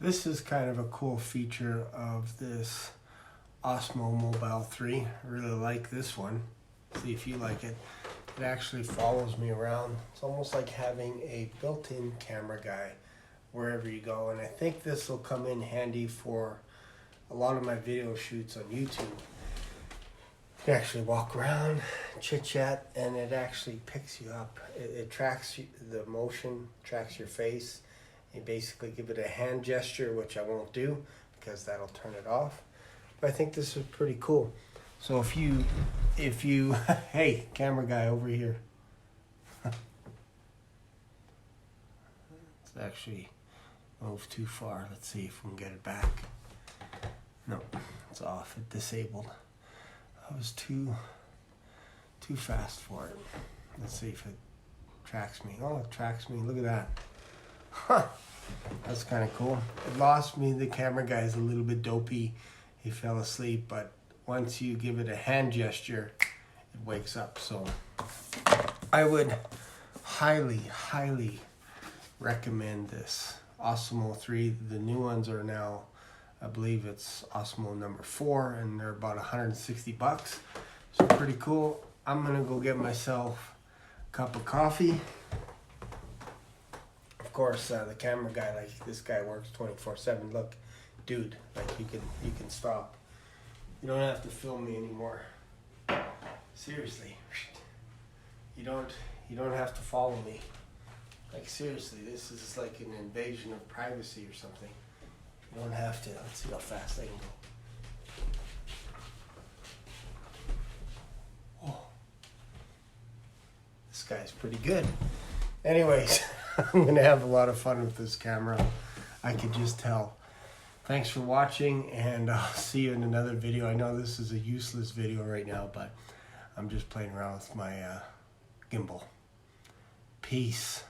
This is kind of a cool feature of this OSMO Mobile 3. I really like this one. See if you like it. It actually follows me around. It's almost like having a built-in camera guy wherever you go. And I think this will come in handy for a lot of my video shoots on YouTube. You can actually walk around, chit chat, and it actually picks you up. It tracks the motion, tracks your face. You basically give it a hand gesture, which I won't do because that'll turn it off. But I think this is pretty cool. So if you, hey, camera guy over here. It's actually moved too far. Let's see if we can get it back. No, it's off. It disabled. I was too fast for it. Let's see if it tracks me. Oh, it tracks me. Look at that. Huh. That's kind of cool. It lost me. The camera guy is a little bit dopey. He fell asleep, but once you give it a hand gesture, it wakes up. So I would highly recommend this OSMO 3. The new ones are now, I believe it's OSMO number 4, and they're about 160 bucks. So pretty cool. I'm gonna go get myself a cup of coffee. Of course, the camera guy, like this guy works 24/7. Look, dude, like you can stop. You don't have to film me anymore. Seriously, you don't have to follow me. Like seriously, this is like an invasion of privacy or something. You don't have to. Let's see how fast I can go. Oh, this guy's pretty good. Anyways, I'm gonna have a lot of fun with this camera. I could just tell. Thanks for watching, and I'll see you in another video. I know this is a useless video right now, but I'm just playing around with my gimbal. Peace.